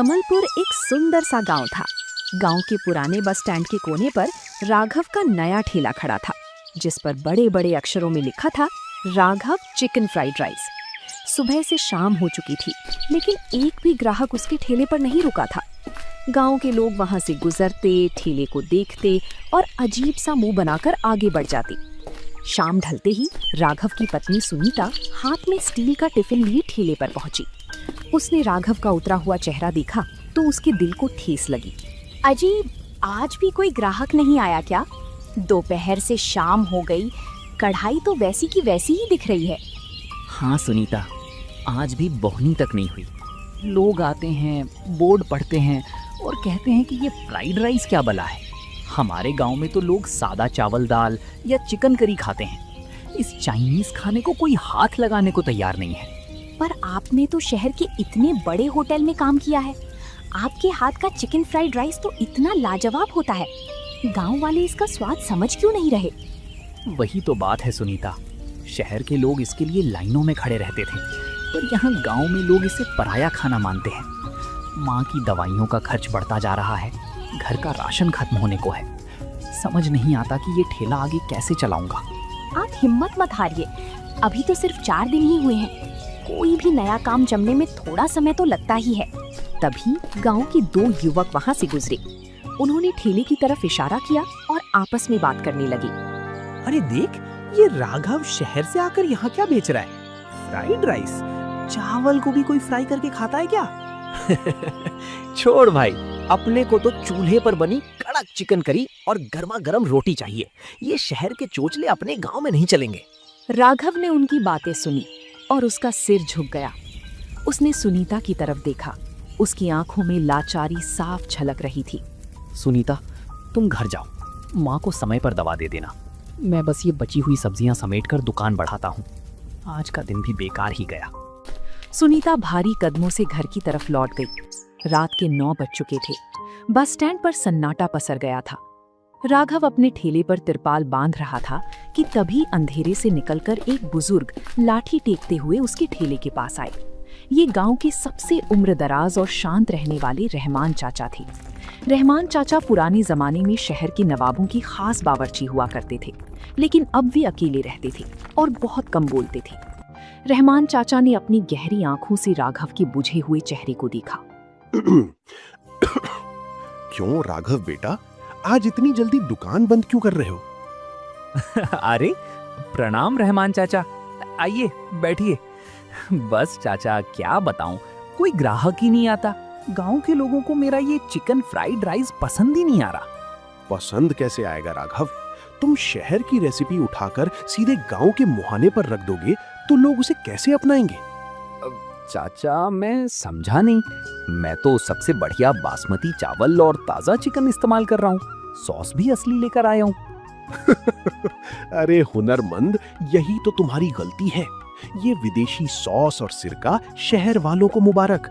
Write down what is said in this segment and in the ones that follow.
कमलपुर एक सुंदर सा गांव था। गांव के पुराने बस स्टैंड के कोने पर राघव का नया ठेला खड़ा था, जिस पर बड़े बड़े अक्षरों में लिखा था राघव चिकन फ्राइड राइस। सुबह से शाम हो चुकी थी, लेकिन एक भी ग्राहक उसके ठेले पर नहीं रुका था। गांव के लोग वहां से गुजरते, ठेले को देखते और अजीब सा मुंह बनाकर आगे बढ़ जाते। शाम ढलते ही राघव की पत्नी सुनीता हाथ में स्टील का टिफिन लिए ठेले पर पहुंची। उसने राघव का उतरा हुआ चेहरा देखा तो उसके दिल को ठेस लगी। अजीब, आज भी कोई ग्राहक नहीं आया क्या? दोपहर से शाम हो गई, कढ़ाई तो वैसी की वैसी ही दिख रही है। हाँ सुनीता, आज भी बोहनी तक नहीं हुई। लोग आते हैं, बोर्ड पढ़ते हैं और कहते हैं कि ये फ्राइड राइस क्या बला है। हमारे गांव में तो लोग सादा चावल दाल या चिकन करी खाते हैं। इस चाइनीज खाने को कोई हाथ लगाने को तैयार नहीं है। पर आपने तो शहर के इतने बड़े होटल में काम किया है। आपके हाथ का चिकन फ्राइड राइस तो इतना लाजवाब होता है। गांव वाले इसका स्वाद समझ क्यों नहीं रहे? वही तो बात है सुनीता, शहर के लोग इसके लिए लाइनों में खड़े रहते थे, पर यहाँ गांव में लोग इसे पराया खाना मानते हैं। माँ की दवाइयों का खर्च बढ़ता जा रहा है, घर का राशन खत्म होने को है। समझ नहीं आता कि ये ठेला आगे कैसे चलाऊंगा। आप हिम्मत मत हारिए, अभी तो सिर्फ 4 दिन ही हुए हैं। कोई भी नया काम जमने में थोड़ा समय तो लगता ही है। तभी गांव के 2 युवक वहां से गुजरे। उन्होंने ठेले की तरफ इशारा किया और आपस में बात करने लगे। अरे देख, ये राघव शहर से आकर यहाँ क्या बेच रहा है? Fried rice? चावल को भी कोई फ्राई करके खाता है क्या? छोड़ भाई, अपने को तो चूल्हे पर बनी कड़क चिकन करी और गर्मा गर्म रोटी चाहिए। ये शहर के चोचले अपने गांव में नहीं चलेंगे। राघव ने उनकी बातें सुनी और उसका सिर झुक गया। उसने सुनीता की तरफ देखा। उसकी आंखों में लाचारी साफ झलक रही थी। सुनीता, तुम घर जाओ, माँ को समय पर दवा दे देना। मैं बस ये बची हुई सब्जियां समेटकर दुकान बढ़ाता हूँ। आज का दिन भी बेकार ही गया। सुनीता भारी कदमों से घर की तरफ लौट गई। रात के 9 बज चुके थे। बस स्टैंड पर सन्नाटा पसर गया था। राघव अपने ठेले पर तिरपाल बांध रहा था कि तभी अंधेरे से निकलकर एक बुजुर्ग लाठी टेकते हुए उसके ठेले के पास आए। ये गांव के सबसे उम्रदराज और शांत रहने वाले रहमान चाचा थे। रहमान चाचा पुराने जमाने में शहर के नवाबों की खास बावर्ची हुआ करते थे, लेकिन अब वे अकेले रहते थे और बहुत कम बोलते थे। रहमान चाचा ने अपनी गहरी आंखों से राघव के बुझे हुए चेहरे को देखा। क्यों राघव बेटा, आज इतनी जल्दी दुकान बंद क्यों कर रहे हो? अरे प्रणाम रहमान चाचा, आइए बैठिए। बस चाचा, क्या बताऊं, कोई ग्राहक ही नहीं आता। गांव के लोगों को मेरा ये चिकन फ्राइड राइस पसंद ही नहीं आ रहा। पसंद कैसे आएगा राघव? तुम शहर की रेसिपी उठाकर सीधे गांव के मुहाने पर रख दोगे तो लोग उसे कैसे अपनाएंगे? चाचा, मैं समझा नहीं। मैं तो सबसे बढ़िया बासमती चावल और ताजा चिकन इस्तेमाल कर रहा हूँ। सॉस भी असली लेकर आया हूँ। अरे हुनरमंद, यही तो तुम्हारी गलती है। ये विदेशी सॉस और सिरका शहर वालों को मुबारक।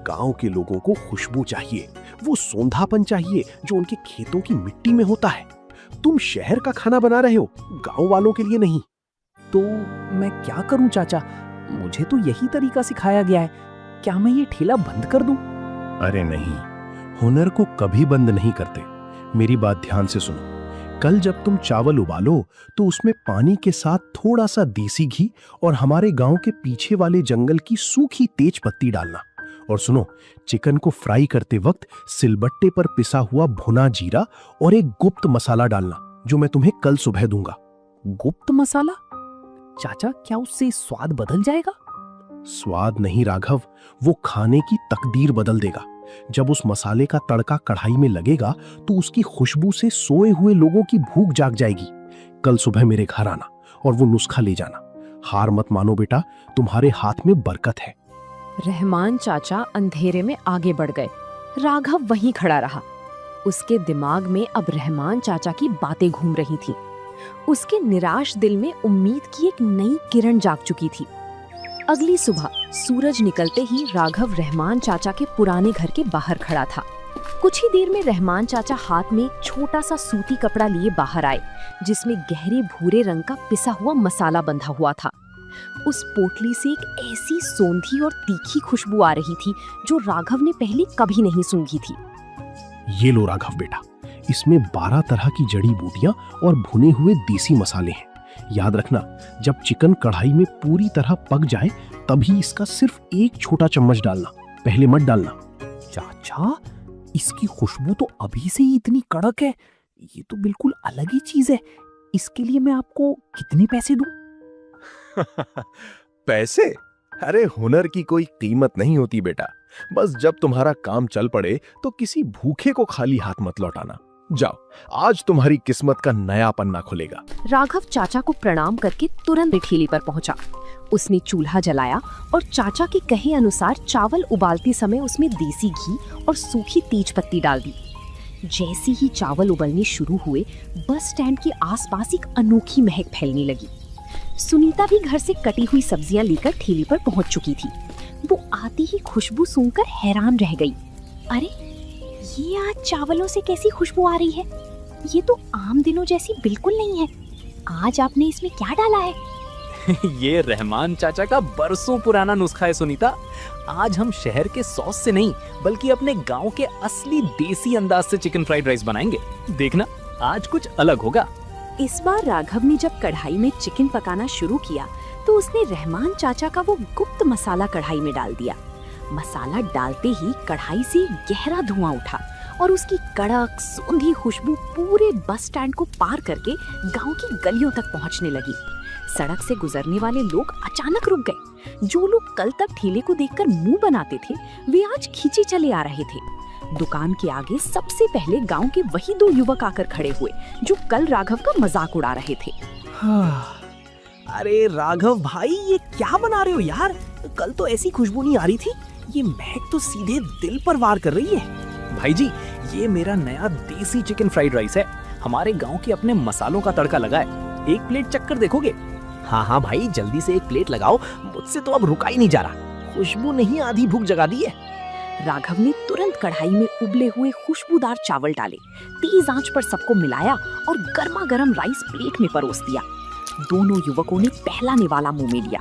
गांव के लोगों को खुशबू चाहिए, वो सोंधापन चाहिए जो उनके खेतों की मिट्टी में होता है। तुम शहर का खाना बना रहे हो, गांव वालों के लिए नहीं। तो मैं क्या करूं चाचा? मुझे तो यही तरीका सिखाया गया है। क्या मैं ये ठेला बंद कर दूं? अरे नहीं, हुनर को कभी बंद नहीं करते। मेरी बात ध्यान से सुनो। कल जब तुम चावल उबालो तो उसमें पानी के साथ थोड़ा सा देसी घी और हमारे गांव के पीछे वाले जंगल की सूखी तेज पत्ती डालना। और सुनो, चिकन को फ्राई करते वक्त सिलबट्टे पर पिसा हुआ भुना जीरा और एक गुप्त मसाला डालना, जो मैं तुम्हें कल सुबह दूंगा। गुप्त मसाला? चाचा, क्या उससे स्वाद बदल जाएगा? स्वाद नहीं राघव, वो खाने की तकदीर बदल देगा। जब उस मसाले का तड़का कढ़ाई में लगेगा तो उसकी खुशबू से सोए हुए लोगों की भूख जाग जाएगी। कल सुबह मेरे घर आना और वो नुस्खा ले जाना। हार मत मानो बेटा, तुम्हारे हाथ में बरकत है। रहमान चाचा अंधेरे में आगे बढ़ गए। राघव वहीं खड़ा रहा। उसके दिमाग में अब रहमान चाचा की बातें घूम रही थी। उसके निराश दिल में उम्मीद की एक नई किरण जाग चुकी थी। अगली सुबह सूरज निकलते ही राघव रहमान चाचा के पुराने घर के बाहर खड़ा था। कुछ ही देर में रहमान चाचा हाथ में एक छोटा सा सूती कपड़ा लिए बाहर आए, जिसमें गहरे भूरे रंग का पिसा हुआ मसाला बंधा हुआ था। उस पोटली से एक ऐसी सौंधी और तीखी खुशबू आ रही थी जो राघव ने पहले कभी नहीं सूंघी थी। ये लो राघव बेटा, इसमें 12 तरह की जड़ी बूटियां और भुने हुए देसी मसाले हैं। याद रखना, जब चिकन कढ़ाई में पूरी तरह पक जाए तभी इसका सिर्फ एक छोटा चम्मच डालना, पहले मत डालना। चाचा, इसकी खुशबू तो अभी से ही इतनी कड़क है। ये तो बिल्कुल अलग ही चीज है। इसके लिए मैं आपको कितने पैसे दूं? पैसे? अरे हुनर की कोई कीमत नहीं होती बेटा। बस जब तुम्हारा काम चल पड़े तो किसी भूखे को खाली हाथ मत लौटाना। जाओ, आज तुम्हारी किस्मत का नया पन्ना खुलेगा। राघव चाचा को प्रणाम करके तुरंत ठेले पर पहुंचा। उसने चूल्हा जलाया और चाचा के कहे अनुसार चावल उबालते समय उसमें देसी घी और सूखी तेज पत्ती डाल दी। जैसे ही चावल उबलने शुरू हुए, बस स्टैंड के आसपास एक अनोखी महक फैलने लगी। सुनीता भी घर से कटी हुई सब्जियां लेकर ठेले पर पहुंच चुकी थी। वो आती ही खुशबू सूंघकर हैरान रह गई। अरे, ये आज चावलों से कैसी खुशबू आ रही है? ये तो आम दिनों जैसी बिल्कुल नहीं है। आज आपने इसमें क्या डाला है? ये रहमान चाचा का बरसों पुराना नुस्खा है सुनीता। आज हम शहर के सॉस से नहीं बल्कि अपने गांव के असली देसी अंदाज से चिकन फ्राइड राइस बनाएंगे। देखना, आज कुछ अलग होगा। इस बार राघव ने जब कढ़ाई में चिकन पकाना शुरू किया तो उसने रहमान चाचा का वो गुप्त मसाला कढ़ाई में डाल दिया। मसाला डालते ही कढ़ाई से गहरा धुआं उठा और उसकी कड़क सूंधी खुशबू पूरे बस स्टैंड को पार करके गांव की गलियों तक पहुंचने लगी। सड़क से गुजरने वाले लोग अचानक रुक गए। जो लोग कल तक ठेले को देखकर मुंह बनाते थे, वे आज खींचे चले आ रहे थे। दुकान के आगे सबसे पहले गांव के वही 2 युवक आकर खड़े हुए जो कल राघव का मजाक उड़ा रहे थे। अरे राघव भाई, ये क्या बना रहे हो यार? कल तो ऐसी खुशबू नहीं आ रही थी। ये महक तो सीधे दिल पर वार कर रही है। भाई जी, ये मेरा नया देसी चिकन फ्राइड राइस है। हमारे गांव के अपने मसालों का तड़का लगा है। एक प्लेट चक्कर देखोगे? हाँ हाँ भाई, जल्दी से एक प्लेट लगाओ। मुझसे तो अब रुका ही नहीं जा रहा। खुशबू नहीं, आधी भूख जगा दी है। राघव ने तुरंत कढ़ाई में उबले हुए खुशबूदार चावल डाले, तेज आंच पर सबको मिलाया और गर्मा गर्म राइस प्लेट में परोस दिया। दोनों युवकों ने पहला निवाला मुंह में लिया।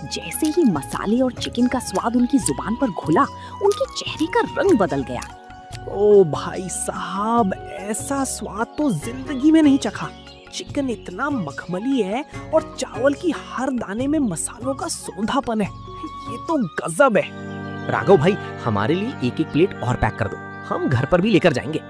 जैसे ही मसाले और चिकन का स्वाद उनकी जुबान पर घुला, उनके चेहरे का रंग बदल गया। ओ भाई साहब, ऐसा स्वाद तो जिंदगी में नहीं चखा। चिकन इतना मखमली है और चावल की हर दाने में मसालों का सौंधापन है। ये तो गजब है। राघव भाई, हमारे लिए एक एक प्लेट और पैक कर दो। हम घर पर भी लेकर जाएंगे।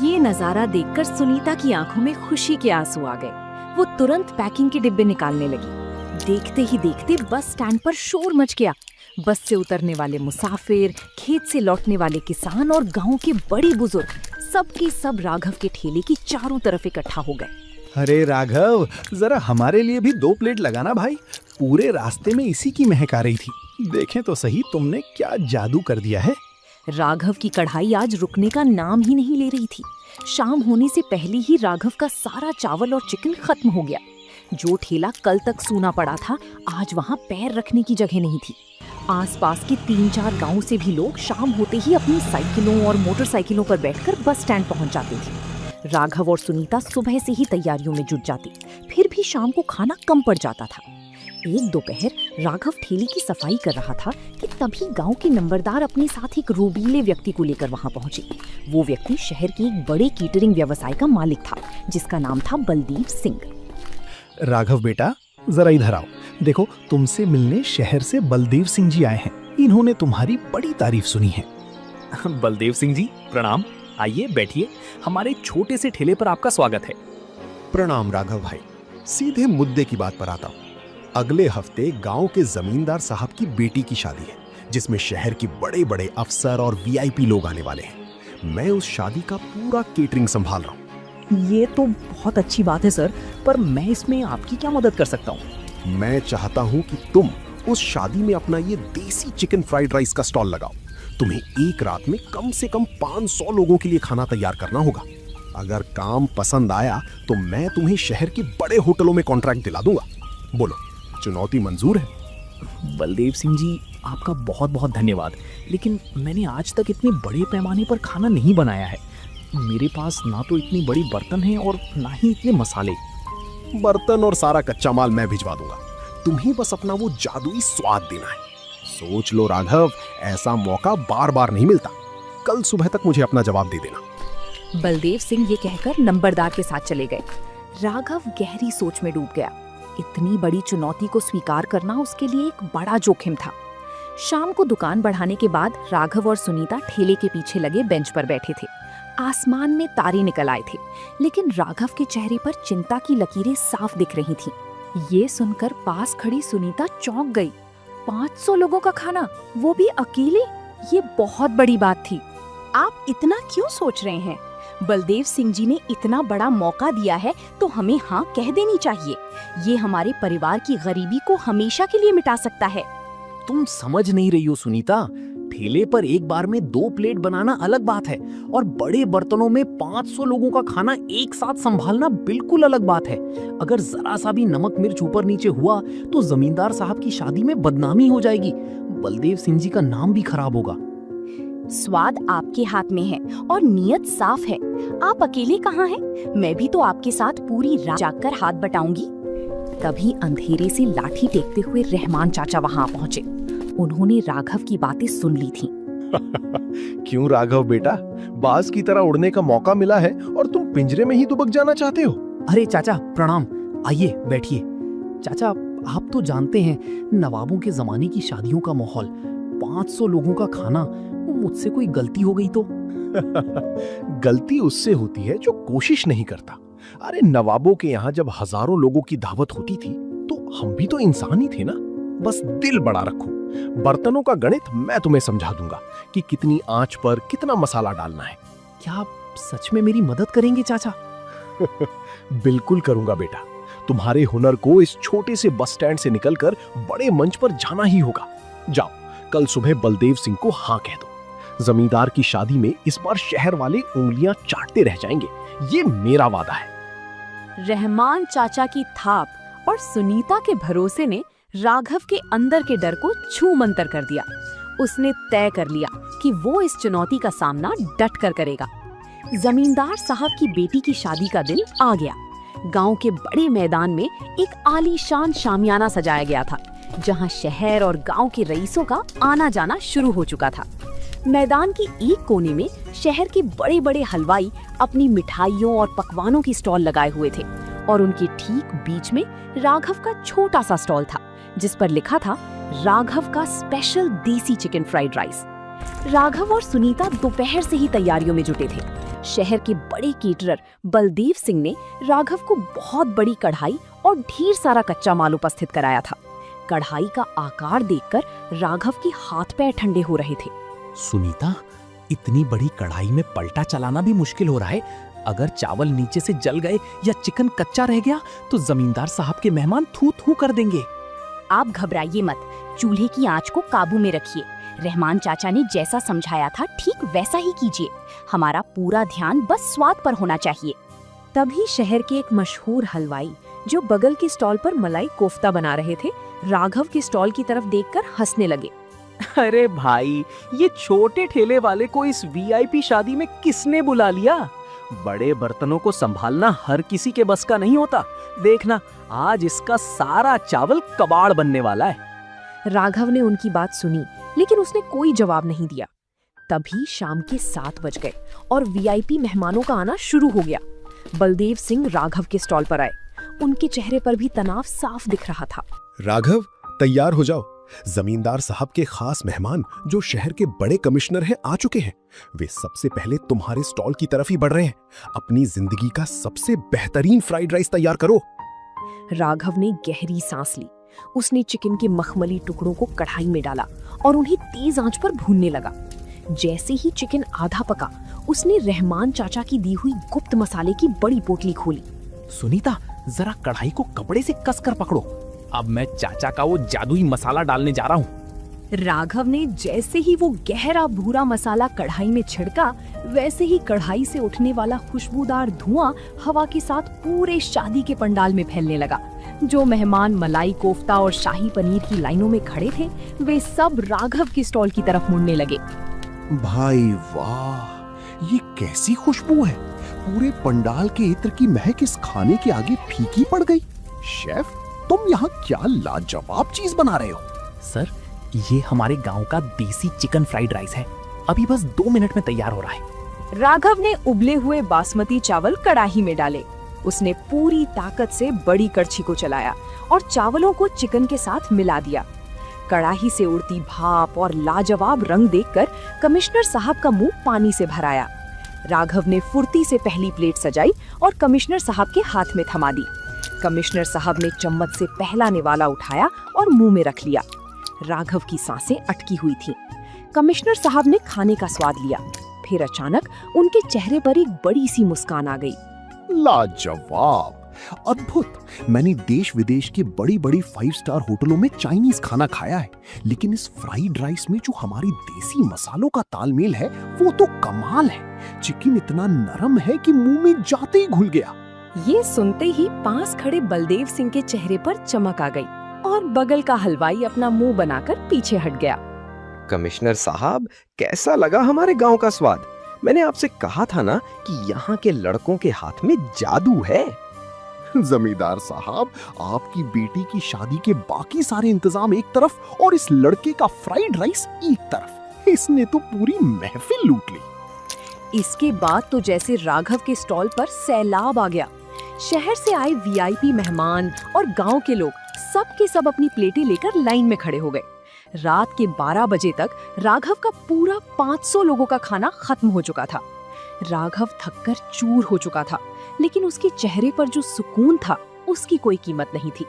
ये नजारा देखकर सुनीता की आंखों में खुशी के आंसू आ गए। वो तुरंत पैकिंग के डिब्बे निकालने लगी। देखते ही देखते बस स्टैंड पर शोर मच गया। बस से उतरने वाले मुसाफिर, खेत से लौटने वाले किसान और गांव के बड़े बुजुर्ग सब के सब राघव के ठेले की चारों तरफ इकट्ठा हो गए। अरे राघव, जरा हमारे लिए भी 2 प्लेट लगाना भाई। पूरे रास्ते में इसी की महक आ रही थी। देखें तो सही, तुमने क्या जादू कर दिया है। राघव की कढ़ाई आज रुकने का नाम ही नहीं ले रही थी। शाम होने से पहले ही राघव का सारा चावल और चिकन खत्म हो गया। जो ठेला कल तक सूना पड़ा था, आज वहाँ पैर रखने की जगह नहीं थी। आसपास के 3-4 गांव से भी लोग शाम होते ही अपनी साइकिलों और मोटरसाइकिलों पर बैठकर बस स्टैंड पहुंच जाते थे। राघव और सुनीता सुबह से ही तैयारियों में जुट जाते, फिर भी शाम को खाना कम पड़ जाता था। एक दोपहर राघव ठेले की सफाई कर रहा था कि तभी गांव के नंबरदार अपने साथ एक रोबीले व्यक्ति को लेकर वहां पहुंचे। वो व्यक्ति शहर के एक बड़े केटरिंग व्यवसाय का मालिक था, जिसका नाम था बलदेव सिंह। राघव बेटा, जरा इधर आओ। देखो, तुमसे मिलने शहर से बलदेव सिंह जी आए हैं। इन्होंने तुम्हारी बड़ी तारीफ सुनी है। बलदेव सिंह जी, प्रणाम। आइए बैठिए। हमारे छोटे से ठेले पर आपका स्वागत है। प्रणाम राघव भाई। सीधे मुद्दे की बात पर आता हूँ। अगले हफ्ते गांव के जमींदार साहब की बेटी की शादी है, जिसमें शहर के बड़े बड़े अफसर और वीआईपी लोग आने वाले हैं। मैं उस शादी का पूरा केटरिंग संभाल रहा हूँ। ये तो बहुत अच्छी बात है सर, पर मैं इसमें आपकी क्या मदद कर सकता हूँ? मैं चाहता हूँ कि तुम उस शादी में अपना ये देसी चिकन फ्राइड राइस का स्टॉल लगाओ। तुम्हें एक रात में कम से कम 500 लोगों के लिए खाना तैयार करना होगा। अगर काम पसंद आया तो मैं तुम्हें शहर के बड़े होटलों में कॉन्ट्रैक्ट दिला दूंगा। बोलो, चुनौती मंजूर है? बलदेव सिंह जी, आपका बहुत बहुत धन्यवाद, लेकिन मैंने आज तक इतने बड़े पैमाने पर खाना नहीं बनाया है। मेरे पास ना तो इतनी बड़ी बर्तन है और ना ही इतने मसाले। बर्तन और सारा कच्चा माल मैं भिजवा दूंगा। तुम्हें बस अपना वो जादुई स्वाद देना है। सोच लो राघव, ऐसा मौका बार बार नहीं मिलता। कल सुबह तक मुझे अपना जवाब दे देना। बलदेव सिंह ये कहकर नंबरदार के साथ चले गए। राघव गहरी सोच में डूब गया। इतनी बड़ी चुनौती को स्वीकार करना उसके लिए एक बड़ा जोखिम था। शाम को दुकान बढ़ाने के बाद राघव और सुनीता ठेले के पीछे लगे बेंच पर बैठे थे। आसमान में तारे निकल आए थे, लेकिन राघव के चेहरे पर चिंता की लकीरें साफ दिख रही थीं। ये सुनकर पास खड़ी सुनीता चौंक गई। 500 लोगों का खाना, वो भी अकेले, ये बहुत बड़ी बात थी। आप इतना क्यों सोच रहे हैं? बलदेव सिंह जी ने इतना बड़ा मौका दिया है तो हमें हाँ कह देनी चाहिए। ये हमारे परिवार की गरीबी को हमेशा के लिए मिटा सकता है। तुम समझ नहीं रही हो सुनीता, ठेले पर एक बार में 2 प्लेट बनाना अलग बात है और बड़े बर्तनों में 500 लोगों का खाना एक साथ संभालना बिल्कुल अलग बात है। अगर जरा सा भी नमक मिर्च ऊपर नीचे हुआ तो जमींदार साहब की शादी में बदनामी हो जाएगी, बलदेव सिंह जी का नाम भी खराब होगा। स्वाद आपके हाथ में है और नियत साफ है। आप अकेले कहाँ हैं? मैं भी तो आपके साथ पूरी रात जागकर हाथ बटाऊंगी। तभी अंधेरे से लाठी टेकते हुए रहमान चाचा वहां पहुंचे। उन्होंने राघव की बातें सुन ली थीं। क्यों राघव बेटा, बाज की तरह उड़ने का मौका मिला है और तुम पिंजरे में ही दुबक जाना चाहते हो? अरे चाचा प्रणाम, आइए बैठिए। चाचा आप तो जानते हैं नवाबों के जमाने की शादियों का माहौल, 500 लोगों का खाना, मुझसे कोई गलती हो गई तो? गलती उससे होती है जो कोशिश नहीं करता। अरे नवाबों के यहाँ जब हजारों लोगों की दावत होती थी तो हम भी तो इंसान ही थे ना। बस दिल बड़ा रखो, बर्तनों का गणित मैं तुम्हें समझा दूंगा कि कितनी आंच पर कितना मसाला डालना है। क्या आप सच में मेरी मदद करेंगे चाचा? बिल्कुल करूंगा बेटा। तुम्हारे हुनर को इस छोटे से बस स्टैंड से निकलकर बड़े मंच पर जाना ही होगा। जाओ, कल सुबह बलदेव सिंह को हाँ कह दो। जमींदार की शादी में इस बार शहर वाले उंगलियां चाटते रह जाएंगे, ये मेरा वादा है। रहमान चाचा की थाप और सुनीता के भरोसे ने राघव के अंदर के डर को छू मंतर कर दिया। उसने तय कर लिया कि वो इस चुनौती का सामना डट कर करेगा। जमींदार साहब की बेटी की शादी का दिन आ गया। गांव के बड़े मैदान में एक आलीशान शामियाना सजाया गया था, जहां शहर और गांव के रईसों का आना जाना शुरू हो चुका था। मैदान की एक कोने में शहर के बड़े बड़े हलवाई अपनी मिठाइयों और पकवानों की स्टॉल लगाए हुए थे और उनके ठीक बीच में राघव का छोटा सा स्टॉल था, जिस पर लिखा था राघव का स्पेशल देसी चिकन फ्राइड राइस। राघव और सुनीता दोपहर से ही तैयारियों में जुटे थे। शहर के बड़े केटरर बलदेव सिंह ने राघव को बहुत बड़ी कढ़ाई और ढेर सारा कच्चा माल उपस्थित कराया था। कढ़ाई का आकार देखकर राघव के हाथ पैर ठंडे हो रहे थे। सुनीता, इतनी बड़ी कढ़ाई में पलटा चलाना भी मुश्किल हो रहा है। अगर चावल नीचे से जल गए या चिकन कच्चा रह गया तो जमींदार साहब के मेहमान थू थू कर देंगे। आप घबराइए मत, चूल्हे की आंच को काबू में रखिए। रहमान चाचा ने जैसा समझाया था ठीक वैसा ही कीजिए। हमारा पूरा ध्यान बस स्वाद पर होना चाहिए। तभी शहर के एक मशहूर हलवाई जो बगल के स्टॉल पर मलाई कोफ्ता बना रहे थे, राघव के स्टॉल की तरफ देखकर हंसने लगे। अरे भाई, ये छोटे ठेले वाले को इस वीआईपी शादी में किसने बुला लिया? बड़े बर्तनों को संभालना हर किसी के बस का नहीं होता। देखना, आज इसका सारा चावल कबाड़ बनने वाला है। राघव ने उनकी बात सुनी, लेकिन उसने कोई जवाब नहीं दिया। तभी शाम के 7 बज गए और वीआईपी मेहमानों का आना शुरू हो गया। बलदेव सिंह राघव के स्टॉल पर आए। उनके चेहरे पर भी तनाव साफ दिख रहा था। राघव, तैयार हो जाओ। जमींदार साहब के खास मेहमान जो शहर के बड़े कमिश्नर हैं आ चुके हैं। वे सबसे पहले तुम्हारे स्टॉल की तरफ ही बढ़ रहे हैं। अपनी जिंदगी का सबसे बेहतरीन फ्राइड राइस तैयार करो। राघव ने गहरी सांस ली। उसने चिकन के मखमली टुकड़ों को कढ़ाई में डाला और उन्हें तेज आंच पर भूनने लगा। जैसे ही चिकन आधा पका, उसने रहमान चाचा की दी हुई गुप्त मसाले की बड़ी पोटली खोली। सुनीता, जरा कढ़ाई को कपड़े से कसकर पकड़ो। अब मैं चाचा का वो जादुई मसाला डालने जा रहा हूँ। राघव ने जैसे ही वो गहरा भूरा मसाला कढ़ाई में छिड़का, वैसे ही कढ़ाई से उठने वाला खुशबूदार धुआं हवा के साथ पूरे शादी के पंडाल में फैलने लगा। जो मेहमान मलाई कोफ्ता और शाही पनीर की लाइनों में खड़े थे, वे सब राघव के स्टॉल की तरफ मुड़ने लगे। भाई वाह, ये कैसी खुशबू है। पूरे पंडाल के इत्र की महक इस खाने के आगे फीकी पड़ गई। शेफ, तुम यहाँ क्या लाजवाब चीज बना रहे हो? सर, ये हमारे गांव का देसी चिकन फ्राइड राइस है। अभी बस 2 मिनट में तैयार हो रहा है। राघव ने उबले हुए बासमती चावल कढ़ाई में डाले। उसने पूरी ताकत से बड़ी कड़छी को चलाया और चावलों को चिकन के साथ मिला दिया। कढ़ाई से उड़ती भाप और लाजवाब रंग देखकर कमिश्नर साहब का मुंह पानी से भर आया। राघव ने फुर्ती से पहली प्लेट सजाई और कमिश्नर साहब के हाथ में थमा दी। कमिश्नर साहब ने चम्मच से पहला निवाला उठाया और मुंह में रख लिया। राघव की सांसें अटकी हुई थीं। कमिश्नर साहब ने खाने का स्वाद लिया। फिर अचानक उनके चेहरे पर एक बड़ी सी मुस्कान आ गई। लाजवाब, अद्भुत। मैंने देश विदेश के बड़ी बड़ी 5 स्टार होटलों में चाइनीज खाना खाया है, लेकिन इस फ्राइड राइस में जो हमारी देसी मसालों का तालमेल है वो तो कमाल है। चिकन इतना नरम है कि मुंह में जाते ही घुल गया। ये सुनते ही पास खड़े बलदेव सिंह के चेहरे पर चमक आ गई और बगल का हलवाई अपना मुंह बनाकर पीछे हट गया। कमिश्नर साहब, कैसा लगा हमारे गांव का स्वाद? मैंने आपसे कहा था ना कि यहाँ के लड़कों के हाथ में जादू है। जमींदार साहब, आपकी बेटी की शादी के बाकी सारे इंतजाम एक तरफ और इस लड़के का फ्राइड राइस एक तरफ, इसने तो पूरी महफिल लूट ली। इसके बाद तो जैसे राघव के स्टॉल पर सैलाब आ गया। शहर से आए वीआईपी मेहमान और गांव के लोग सब के सब अपनी प्लेटें लेकर लाइन में खड़े हो गए। रात के 12 बजे तक राघव का पूरा 500 लोगों का खाना खत्म हो चुका था। राघव थककर चूर हो चुका था, लेकिन उसके चेहरे पर जो सुकून था उसकी कोई कीमत नहीं थी।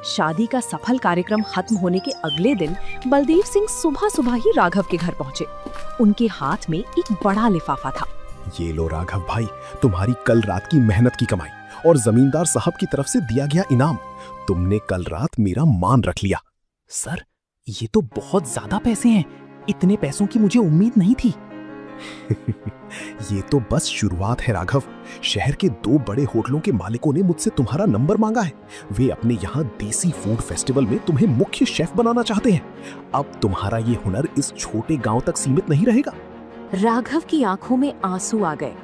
शादी का सफल कार्यक्रम खत्म होने के अगले दिन बलदेव सिंह सुबह सुबह ही राघव के घर पहुंचे। उनके हाथ में एक बड़ा लिफाफा था। ये लो राघव भाई, तुम्हारी कल रात की मेहनत की कमाई और जमींदार साहब की तरफ से दिया गया इनाम। तुमने कल रात मेरा मान रख लिया। सर, ये तो बहुत ज्यादा पैसे हैं। इतने पैसों की मुझे उम्मीद नहीं थी। ये तो बस शुरुआत है राघव। शहर के 2 बड़े होटलों के मालिकों ने मुझसे तुम्हारा नंबर मांगा है। वे अपने यहाँ देसी फूड फेस्टिवल में तुम्हें मुख्य शेफ बनाना चाहते हैं। अब तुम्हारा ये हुनर इस छोटे गांव तक सीमित नहीं रहेगा। राघव की आंखों में आंसू आ गए।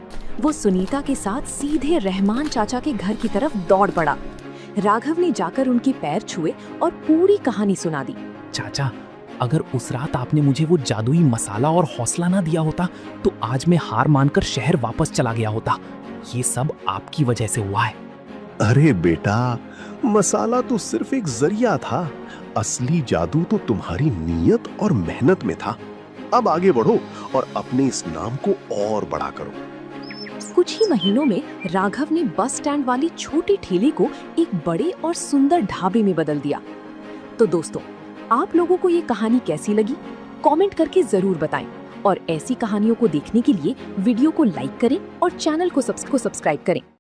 वो सुनीता के साथ सीधे रहमान चाचा के घर की तरफ दौड़ पड़ा। राघव ने जाकर उनके पैर छुए और पूरी कहानी सुना दी। चाचा, अगर उस रात आपने मुझे वो जादुई मसाला और हौसला ना दिया होता तो आज मैं हार मानकर शहर वापस चला गया होता। ये सब आपकी वजह से हुआ है। अरे बेटा, मसाला तो सिर्फ एक जरिया था। असली जादू तो तुम्हारी नीयत और मेहनत में था। अब आगे बढ़ो और अपने इस नाम को और बड़ा करो। कुछ ही महीनों में राघव ने बस स्टैंड वाली छोटी ठेले को एक बड़े और सुंदर ढाबे में बदल दिया। तो दोस्तों, आप लोगों को ये कहानी कैसी लगी? कमेंट करके जरूर बताएं और ऐसी कहानियों को देखने के लिए वीडियो को लाइक करें और चैनल को सब्सक्राइब करें।